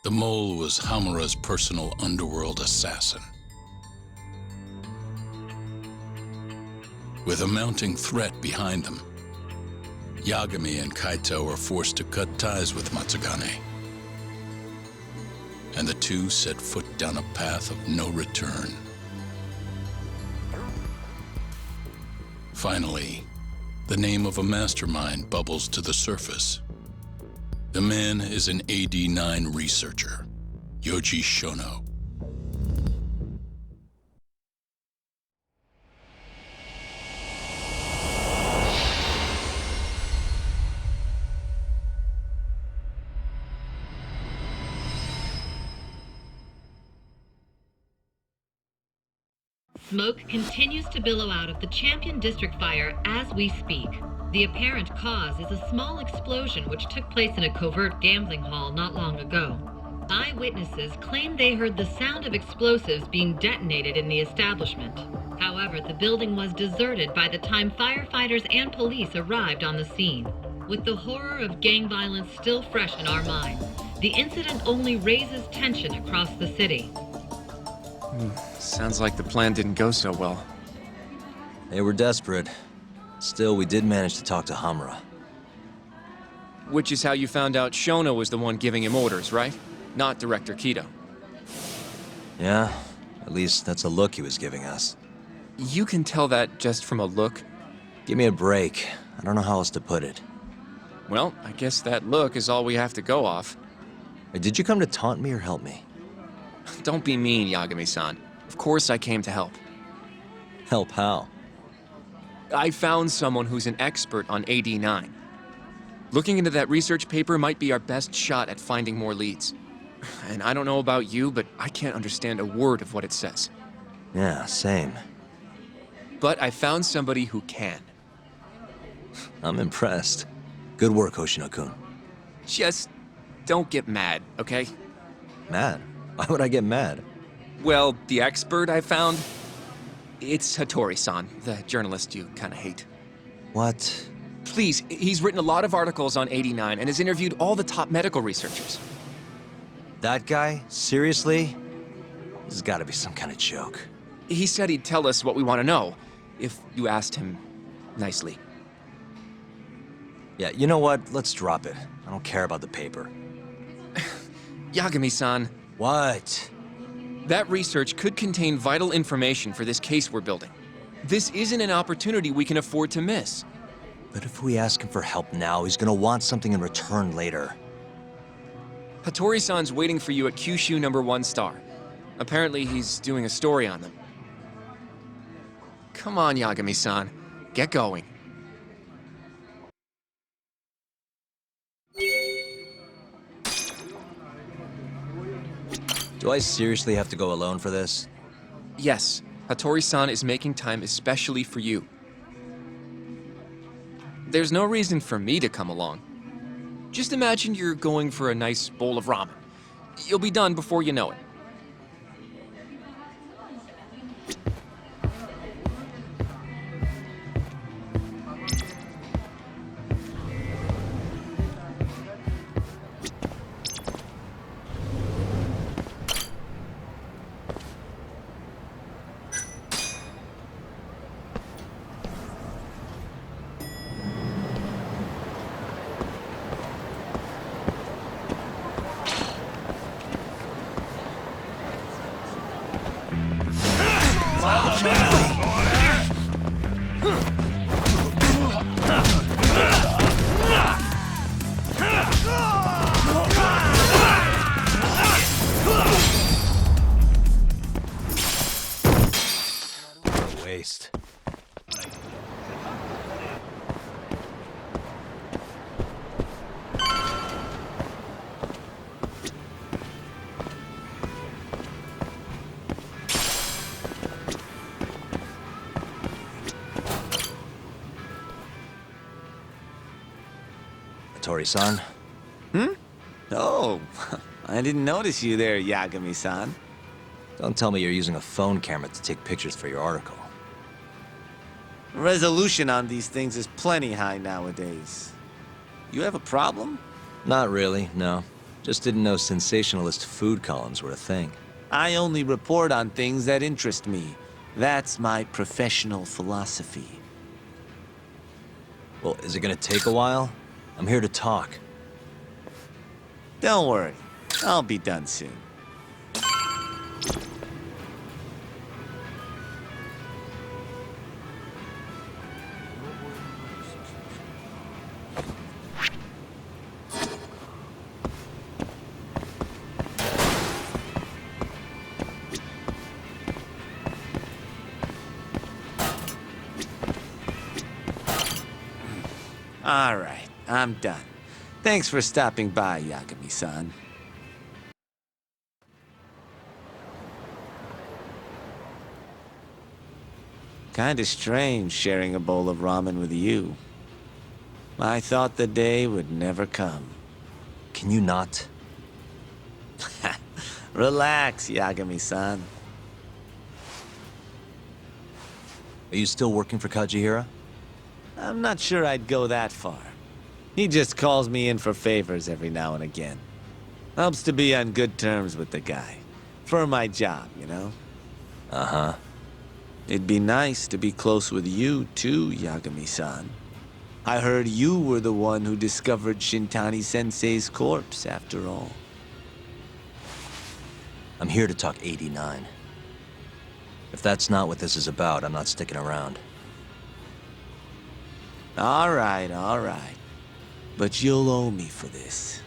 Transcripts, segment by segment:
The mole was Hamura's personal underworld assassin. With a mounting threat behind them, Yagami and Kaito were forced to cut ties with Matsugane. And the two set foot down a path of no return. Finally, the name of a mastermind bubbles to the surface. The man is an AD-9 researcher, Yoji Shono. Smoke continues to billow out of the Champion District fire as we speak. The apparent cause is a small explosion which took place in a covert gambling hall not long ago. Eyewitnesses claim they heard the sound of explosives being detonated in the establishment. However, the building was deserted by the time firefighters and police arrived on the scene. With the horror of gang violence still fresh in our minds, the incident only raises tension across the city. Sounds like the plan didn't go so well. They were desperate. Still, we did manage to talk to Hamura. Which is how you found out Shono was the one giving him orders, right? Not Director Kido. Yeah, at least that's a look he was giving us. You can tell that just from a look? Give me a break. I don't know how else to put it. Well, I guess that look is all we have to go off. Did you come to taunt me or help me? Don't be mean, Yagami-san. Of course I came to help. Help how? I found someone who's an expert on AD-9. Looking into that research paper might be our best shot at finding more leads. And I don't know about you, but I can't understand a word of what it says. Yeah, same. But I found somebody who can. I'm impressed. Good work, Hoshino-kun. Just don't get mad, okay? Mad? Why would I get mad? Well, the expert I found, it's Hattori-san, the journalist you kinda hate. What? Please, he's written a lot of articles on AD-9 and has interviewed all the top medical researchers. That guy? Seriously? This has gotta be some kind of joke. He said he'd tell us what we want to know, if you asked him nicely. Yeah, you know what? Let's drop it. I don't care about the paper. Yagami-san, What? that research could contain vital information for this case we're building. This isn't an opportunity we can afford to miss. But if we ask him for help now, he's gonna want something in return later. Hattori-san's waiting for you at Kyushu number 1 star. Apparently he's doing a story on them. Come on, Yagami-san. Get going. Do I seriously have to go alone for this? Yes, Hattori-san is making time especially for you. There's no reason for me to come along. Just imagine you're going for a nice bowl of ramen. You'll be done before you know it. What a waste. Hattori-san? Oh, I didn't notice you there, Yagami-san. Don't tell me you're using a phone camera to take pictures for your article. Resolution on these things is plenty high nowadays. You have a problem? Not really, no. Just didn't know sensationalist food columns were a thing. I only report on things that interest me. That's my professional philosophy. Well, is it gonna take a while? I'm here to talk. Don't worry, I'll be done soon. All right, I'm done. Thanks for stopping by, Yagami-san. Kinda strange sharing a bowl of ramen with you. I thought the day would never come. Can you not? Relax, Yagami-san. Are you still working for Kajihira? I'm not sure I'd go that far. He just calls me in for favors every now and again. Helps to be on good terms with the guy. For my job, you know? Uh-huh. It'd be nice to be close with you, too, Yagami-san. I heard you were the one who discovered Shintani-sensei's corpse, after all. I'm here to talk 89. If that's not what this is about, I'm not sticking around. All right, all right. But you'll owe me for this.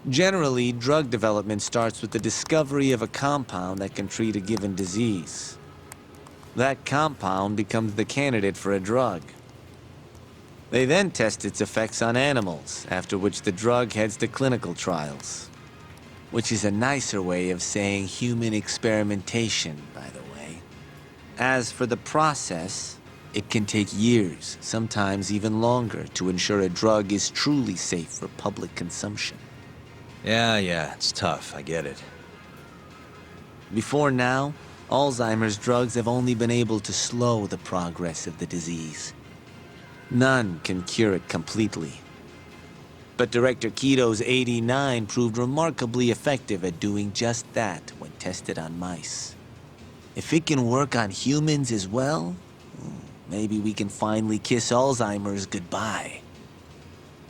Generally, drug development starts with the discovery of a compound that can treat a given disease. That compound becomes the candidate for a drug. They then test its effects on animals, after which the drug heads to clinical trials. Which is a nicer way of saying human experimentation, by the way. As for the process, it can take years, sometimes even longer, to ensure a drug is truly safe for public consumption. Yeah, it's tough, I get it. Before now, Alzheimer's drugs have only been able to slow the progress of the disease. None can cure it completely. But Director Kito's 89 proved remarkably effective at doing just that when tested on mice. If it can work on humans as well, maybe we can finally kiss Alzheimer's goodbye.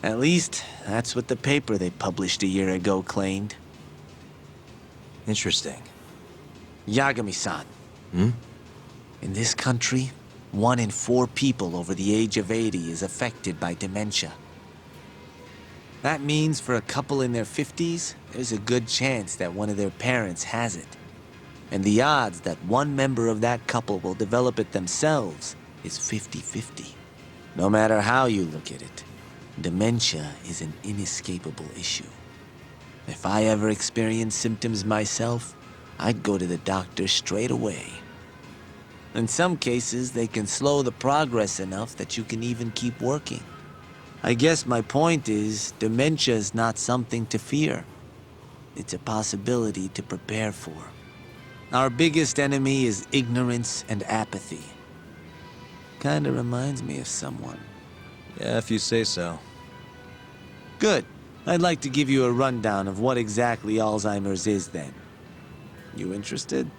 At least, that's what the paper they published a year ago claimed. Interesting. Yagami-san. Hmm? In this country, 1 in 4 people over the age of 80 is affected by dementia. That means for a couple in their 50s, there's a good chance that one of their parents has it. And the odds that one member of that couple will develop it themselves is 50-50. No matter how you look at it, dementia is an inescapable issue. If I ever experienced symptoms myself, I'd go to the doctor straight away. In some cases, they can slow the progress enough that you can even keep working. I guess my point is, dementia is not something to fear. It's a possibility to prepare for. Our biggest enemy is ignorance and apathy. Kinda reminds me of someone. Yeah, if you say so. Good. I'd like to give you a rundown of what exactly Alzheimer's is then. You interested?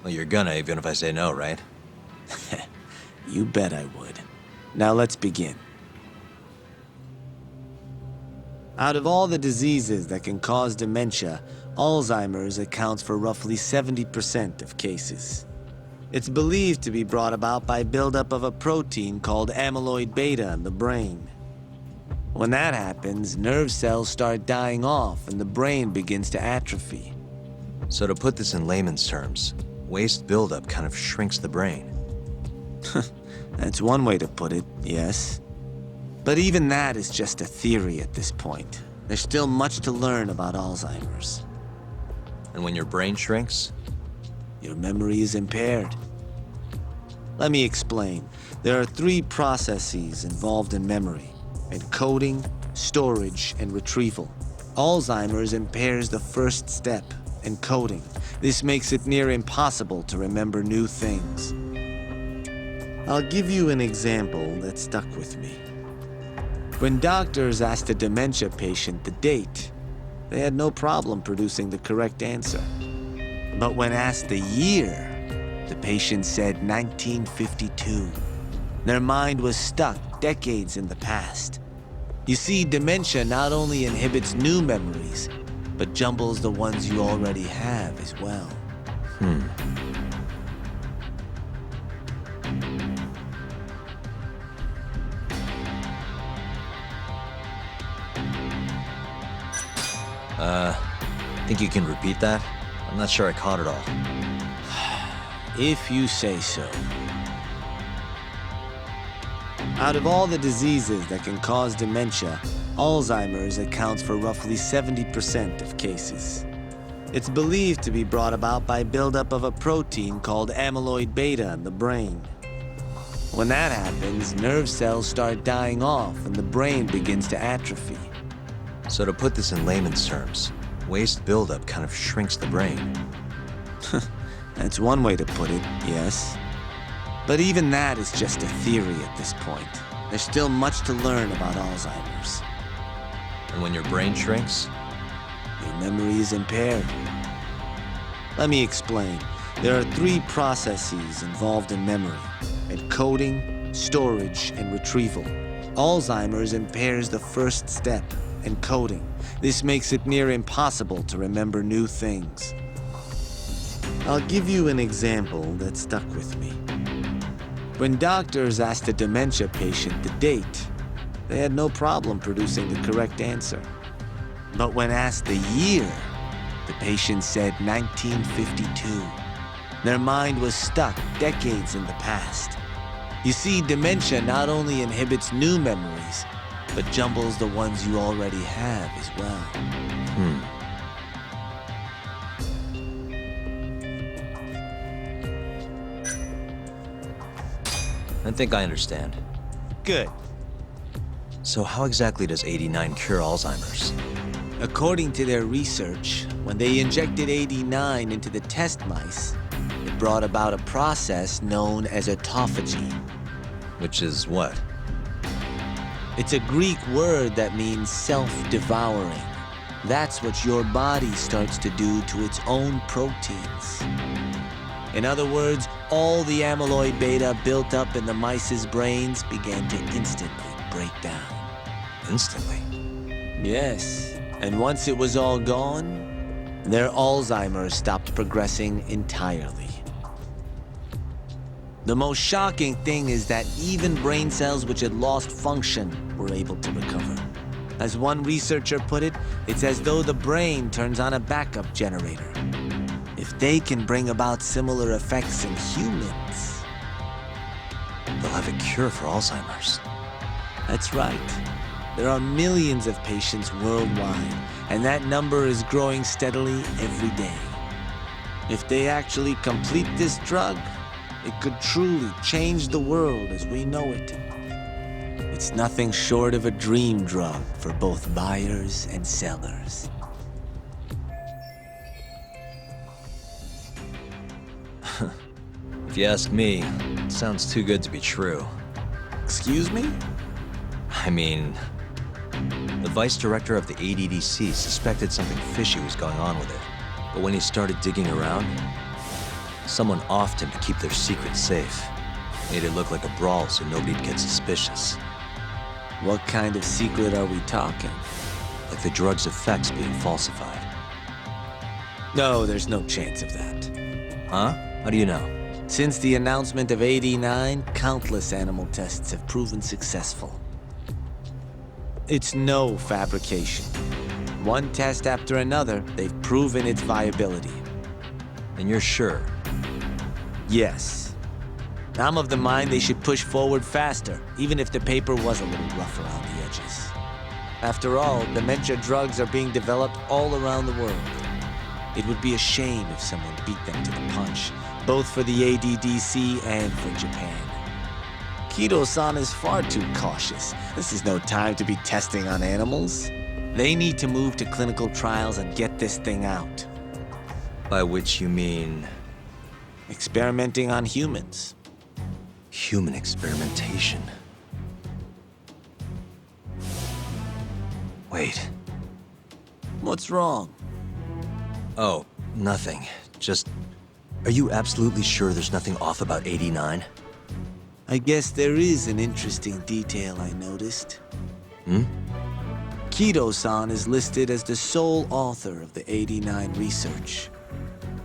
Well, you're gonna, even if I say no, right? You bet I would. Now let's begin. Out of all the diseases that can cause dementia, Alzheimer's accounts for roughly 70% of cases. It's believed to be brought about by buildup of a protein called amyloid beta in the brain. When that happens, nerve cells start dying off and the brain begins to atrophy. So to put this in layman's terms, waste buildup kind of shrinks the brain. That's one way to put it, yes. But even that is just a theory at this point. There's still much to learn about Alzheimer's. And when your brain shrinks? Your memory is impaired. Let me explain. There are 3 processes involved in memory: encoding, storage, and retrieval. Alzheimer's impairs the first step, and coding. This makes it near impossible to remember new things. I'll give you an example that stuck with me. When doctors asked a dementia patient the date, they had no problem producing the correct answer. But when asked the year, the patient said 1952. Their mind was stuck decades in the past. You see, dementia not only inhibits new memories, but jumbles the ones you already have as well. Think you can repeat that? I'm not sure I caught it all. If you say so. Out of all the diseases that can cause dementia, Alzheimer's accounts for roughly 70% of cases. It's believed to be brought about by buildup of a protein called amyloid beta in the brain. When that happens, nerve cells start dying off and the brain begins to atrophy. So to put this in layman's terms, waste buildup kind of shrinks the brain. That's one way to put it, yes. But even that is just a theory at this point. There's still much to learn about Alzheimer's. And when your brain shrinks? Your memory is impaired. Let me explain. There are 3 processes involved in memory: encoding, storage, and retrieval. Alzheimer's impairs the first step, encoding. This makes it near impossible to remember new things. I'll give you an example that stuck with me. When doctors asked a dementia patient the date, they had no problem producing the correct answer. But when asked the year, the patient said 1952. Their mind was stuck decades in the past. You see, dementia not only inhibits new memories, but jumbles the ones you already have as well. I think I understand. Good. So how exactly does 89 cure Alzheimer's? According to their research, when they injected 89 into the test mice, it brought about a process known as autophagy. Which is what? It's a Greek word that means self-devouring. That's what your body starts to do to its own proteins. In other words, all the amyloid beta built up in the mice's brains began to instantly break down. Instantly? Yes, and once it was all gone, their Alzheimer's stopped progressing entirely. The most shocking thing is that even brain cells which had lost function were able to recover. As one researcher put it, it's as though the brain turns on a backup generator. If they can bring about similar effects in humans, They'll have a cure for Alzheimer's. that's right. There are millions of patients worldwide, and that number is growing steadily every day. If they actually complete this drug, it could truly change the world as we know it. It's nothing short of a dream drug for both buyers and sellers. If you ask me, it sounds too good to be true. Excuse me? I mean, the vice director of the ADDC suspected something fishy was going on with it. But when he started digging around, someone offed him to keep their secret safe. Made it look like a brawl so nobody'd get suspicious. What kind of secret are we talking? Like the drug's effects being falsified. No, there's no chance of that. Huh? How do you know? Since the announcement of 89, countless animal tests have proven successful. It's no fabrication. One test after another, they've proven its viability. And you're sure? Yes. I'm of the mind they should push forward faster, even if the paper was a little rough around the edges. After all, dementia drugs are being developed all around the world. It would be a shame if someone beat them to the punch, both for the ADDC and for Japan. Kido-san is far too cautious. This is no time to be testing on animals. They need to move to clinical trials and get this thing out. By which you mean Experimenting on humans. human experimentation. Wait. What's wrong? Oh, nothing. Just, are you absolutely sure there's nothing off about 89? I guess there is an interesting detail I noticed. Hmm? Kido-san is listed as the sole author of the 89 research.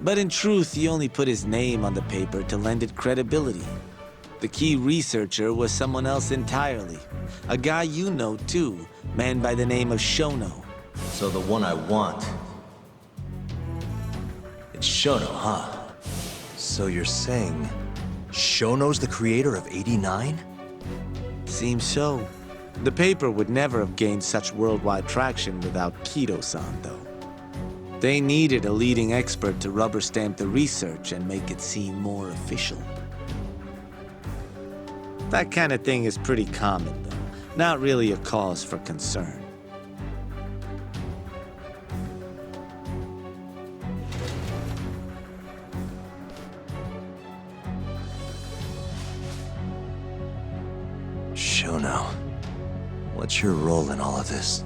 But in truth, he only put his name on the paper to lend it credibility. The key researcher was someone else entirely. A guy you know too, man by the name of Shono. So the one I want. It's Shono, huh? So you're saying Shono's the creator of 89? Seems so. The paper would never have gained such worldwide traction without Kido-san, though. They needed a leading expert to rubber stamp the research and make it seem more official. That kind of thing is pretty common, though. Not really a cause for concern. Shono, what's your role in all of this?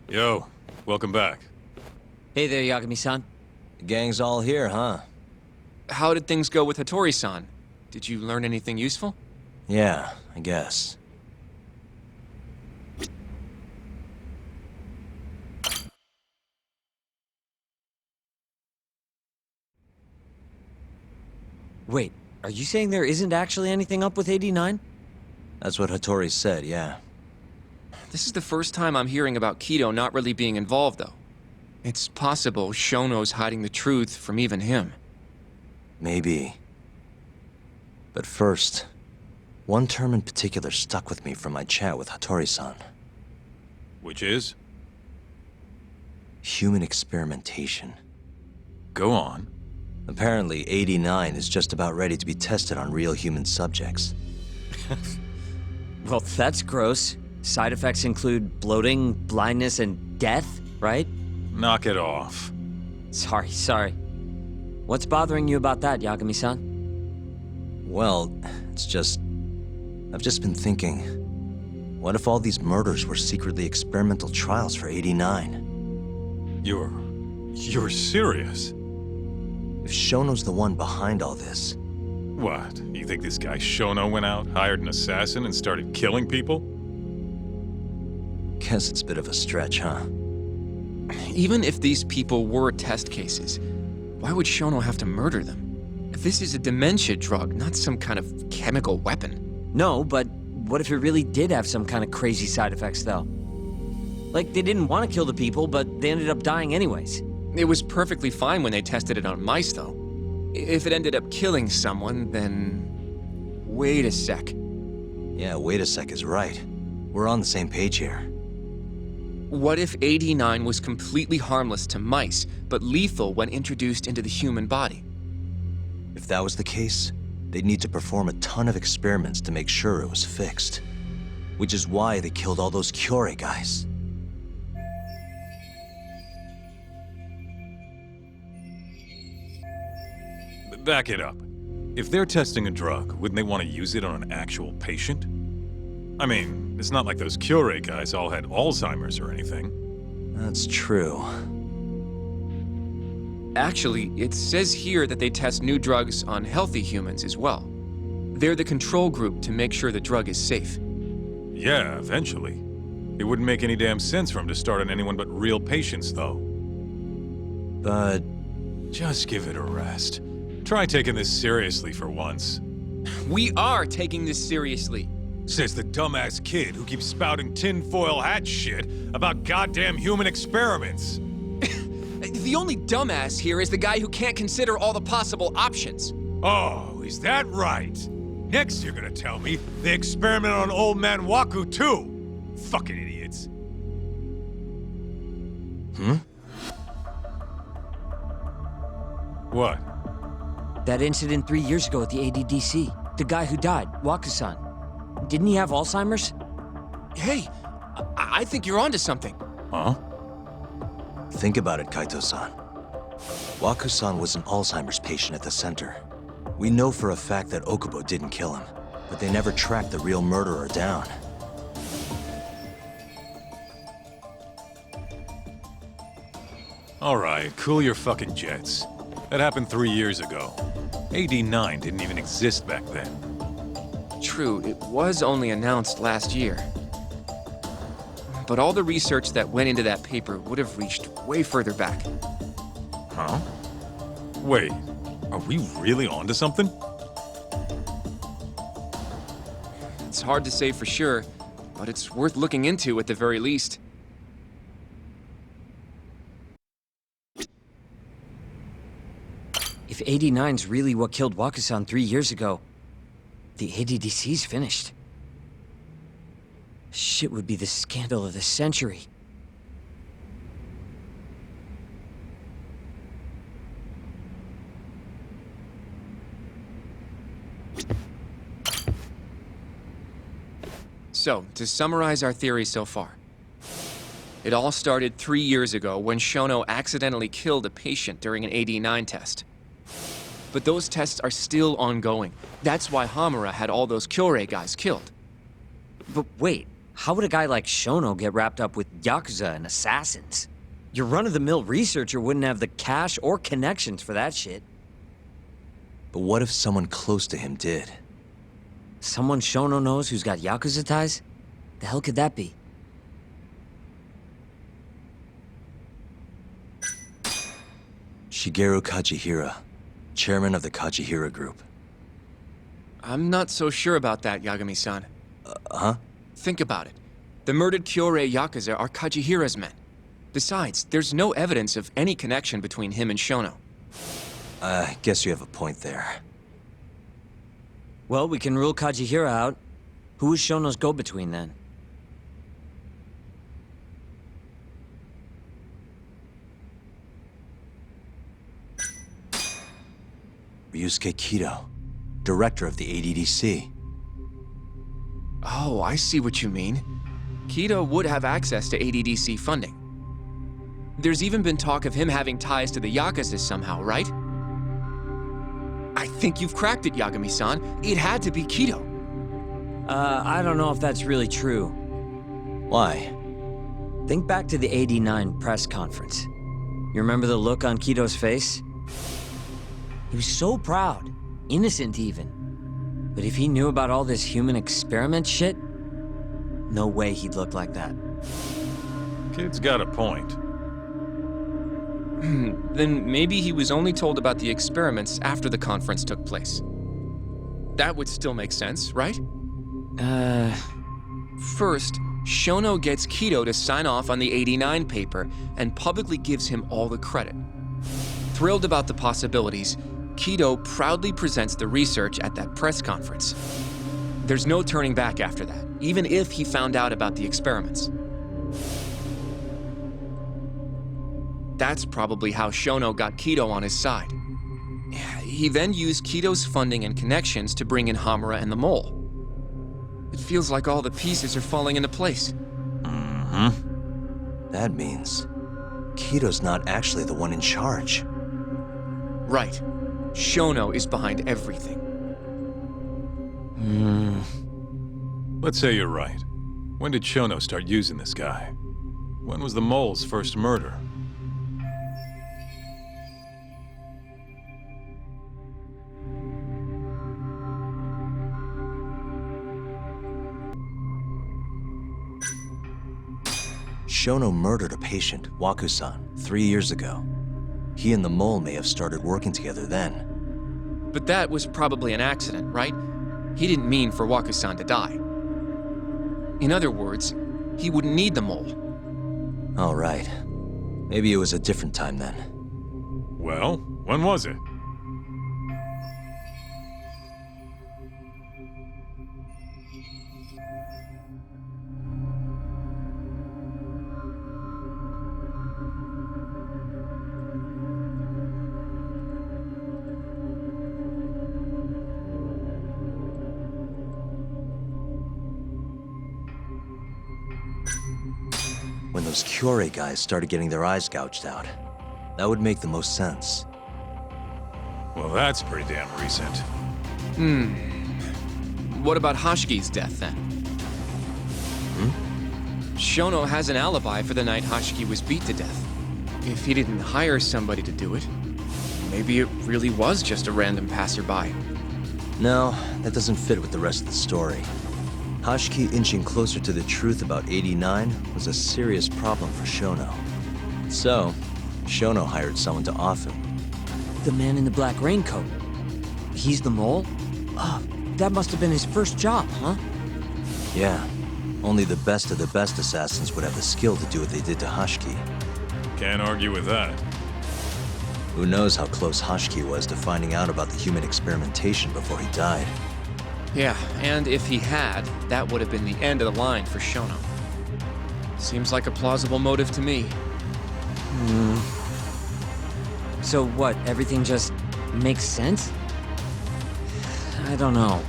Yo, welcome back. Hey there, Yagami-san. The gang's all here, huh? How did things go with Hattori-san? Did you learn anything useful? Yeah, I guess. Wait, are you saying there isn't actually anything up with 89? That's what Hattori said, yeah. This is the first time I'm hearing about Kido not really being involved, though. It's possible Shono's hiding the truth from even him. Maybe. But first, one term in particular stuck with me from my chat with Hattori-san. Which is? Human experimentation. Go on. Apparently, 89 is just about ready to be tested on real human subjects. Well, that's gross. Side effects include bloating, blindness, and death, right? Knock it off. Sorry. What's bothering you about that, Yagami-san? Well, it's just... I've just been thinking, what if all these murders were secretly experimental trials for 89? You're serious? If Shono's the one behind all this, What? You think this guy Shono went out, hired an assassin, and started killing people? guess it's a bit of a stretch, huh? Even if these people were test cases, why would Shono have to murder them? This is a dementia drug, not some kind of chemical weapon. No, but what if it really did have some kind of crazy side effects, though? Like, they didn't want to kill the people, but they ended up dying anyways. It was perfectly fine when they tested it on mice, though. If it ended up killing someone, then... Wait a sec. Yeah, wait a sec is right. We're on the same page here. What if 89 was completely harmless to mice, but lethal when introduced into the human body? If that was the case, they'd need to perform a ton of experiments to make sure it was fixed. Which is why they killed all those Kyorei guys. Back it up. If they're testing a drug, wouldn't they want to use it on an actual patient? I mean, it's not like those Kyorei guys all had Alzheimer's or anything. That's true. Actually, it says here that they test new drugs on healthy humans as well. They're the control group to make sure the drug is safe. Yeah, eventually. It wouldn't make any damn sense for him to start on anyone but real patients, though. But Just give it a rest. Try taking this seriously for once. We are taking this seriously. Says the dumbass kid who keeps spouting tinfoil hat shit about goddamn human experiments. The only dumbass here is the guy who can't consider all the possible options. Oh, is that right? Next you're gonna tell me they experimented on old man Waku too. Fucking idiots. What? That incident 3 years ago at the ADDC. The guy who died, Wakusan. Didn't he have Alzheimer's? Hey, I think you're onto something. Huh? Think about it, Kaito-san. Waku-san was an Alzheimer's patient at the center. We know for a fact that Okubo didn't kill him, but they never tracked the real murderer down. All right, cool your fucking jets. That happened 3 years ago. AD9 didn't even exist back then. True, it was only announced last year. But all the research that went into that paper would have reached way further back. Huh? Wait, are we really onto something? It's hard to say for sure, but it's worth looking into at the very least. If 89's really what killed Wakusan 3 years ago, the ADDC's finished. Shit would be the scandal of the century. So, to summarize our theory so far. It all started 3 years ago when Shono accidentally killed a patient during an AD9 test. But those tests are still ongoing. That's why Hamura had all those Kyorei guys killed. But wait, how would a guy like Shono get wrapped up with Yakuza and assassins? Your run-of-the-mill researcher wouldn't have the cash or connections for that shit. But what if someone close to him did? Someone Shono knows who's got Yakuza ties? The hell could that be? Shigeru Kajihira, chairman of the Kajihira Group. I'm not so sure about that, Yagami-san. Huh? Think about it. The murdered Kyorei Yakuza are Kajihira's men. Besides, there's no evidence of any connection between him and Shono. I guess you have a point there. Well, we can rule Kajihira out. Who is Shono's go-between then? Ryusuke Kido, director of the ADDC. Oh, I see what you mean. Kido would have access to ADDC funding. There's even been talk of him having ties to the Yakuza somehow, right? I think you've cracked it, Yagami-san. It had to be Kido. I don't know if that's really true. Why? Think back to the 89 press conference. You remember the look on Kido's face? He was so proud, innocent even. But if he knew about all this human experiment shit, no way he'd look like that. Kid's got a point. Then maybe he was only told about the experiments after the conference took place. That would still make sense, right? First, Shono gets Kido to sign off on the 89 paper and publicly gives him all the credit. Thrilled about the possibilities, Kido proudly presents the research at that press conference. There's no turning back after that, even if he found out about the experiments. That's probably how Shono got Kido on his side. He then used Kido's funding and connections to bring in Hamura and the Mole. It feels like all the pieces are falling into place. That means Kido's not actually the one in charge. Right. Shono is behind everything. Let's say you're right. When did Shono start using this guy? When was the Mole's first murder? Shono murdered a patient, Waku-san, 3 years ago. He and the Mole may have started working together then. But that was probably an accident, right? He didn't mean for Waku-san to die. In other words, he wouldn't need the mole. All right. Maybe it was a different time then. Well, when was it? When those Kyorei guys started getting their eyes gouged out. That would make the most sense. Well, that's pretty damn recent. What about Hashiki's death, then? Shono has an alibi for the night Hashiki was beat to death. If he didn't hire somebody to do it, maybe it really was just a random passerby. No, that doesn't fit with the rest of the story. Hashiki inching closer to the truth about 89 was a serious problem for Shono. So, Shono hired someone to off him. The man in the black raincoat. He's the mole? Oh, that must have been his first job, huh? Yeah, only the best of the best assassins would have the skill to do what they did to Hashiki. Can't argue with that. Who knows how close Hashiki was to finding out about the human experimentation before he died. Yeah, and if he had, that would have been the end of the line for Shono. Seems like a plausible motive to me. So what, everything just makes sense? I don't know.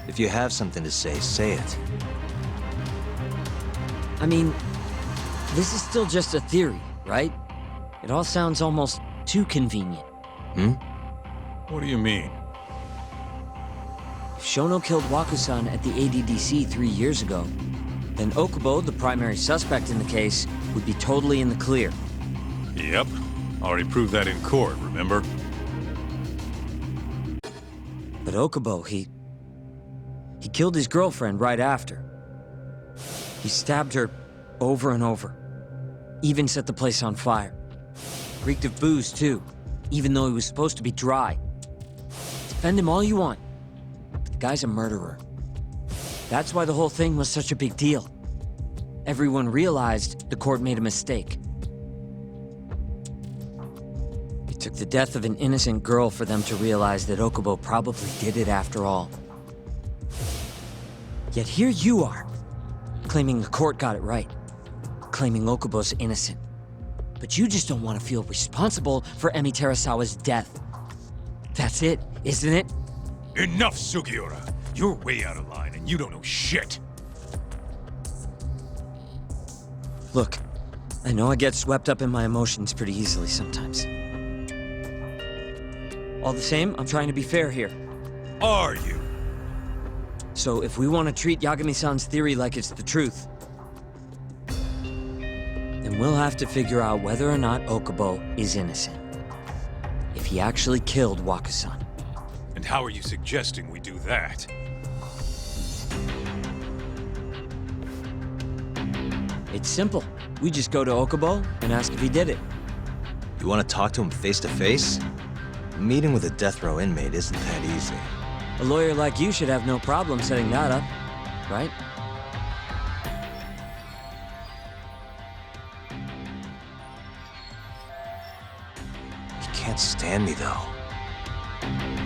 If you have something to say it. I mean, this is still just a theory, right? It all sounds almost too convenient. What do you mean? If Shono killed Waku-san at the ADDC 3 years ago, then Okubo, the primary suspect in the case, would be totally in the clear. Yep. Already proved that in court, remember? But Okubo, he killed his girlfriend right after. He stabbed her over and over. Even set the place on fire. Reeked of booze, too, even though he was supposed to be dry. Defend him all you want, but the guy's a murderer. That's why the whole thing was such a big deal. Everyone realized the court made a mistake. It took the death of an innocent girl for them to realize that Okubo probably did it after all. Yet here you are, claiming the court got it right, claiming Okubo's innocent. But you just don't want to feel responsible for Emi Terasawa's death. That's it, isn't it? Enough, Sugiura! You're way out of line, and you don't know shit! Look, I know I get swept up in my emotions pretty easily sometimes. All the same, I'm trying to be fair here. Are you? So if we want to treat Yagami-san's theory like it's the truth, then we'll have to figure out whether or not Okubo is innocent. If he actually killed Waku-san. And how are you suggesting we do that? It's simple. We just go to Okubo and ask if he did it. You want to talk to him face to face? Meeting with a death row inmate isn't that easy. A lawyer like you should have no problem setting that up, right? He can't stand me, though.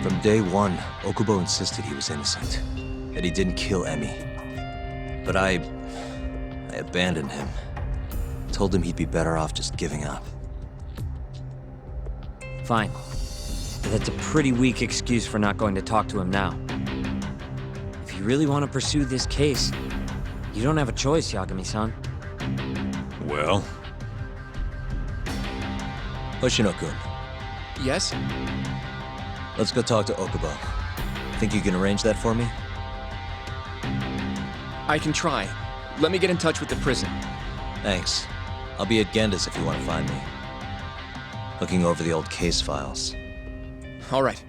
From day one, Okubo insisted he was innocent, that he didn't kill Emi. But I abandoned him. Told him he'd be better off just giving up. Fine. But that's a pretty weak excuse for not going to talk to him now. If you really want to pursue this case, you don't have a choice, Yagami-san. Well? Hoshino-kun, Yes? let's go talk to Okubo. Think you can arrange that for me? I can try. Let me get in touch with the prison. Thanks. I'll be at Genda's if you want to find me. Looking over the old case files. All right.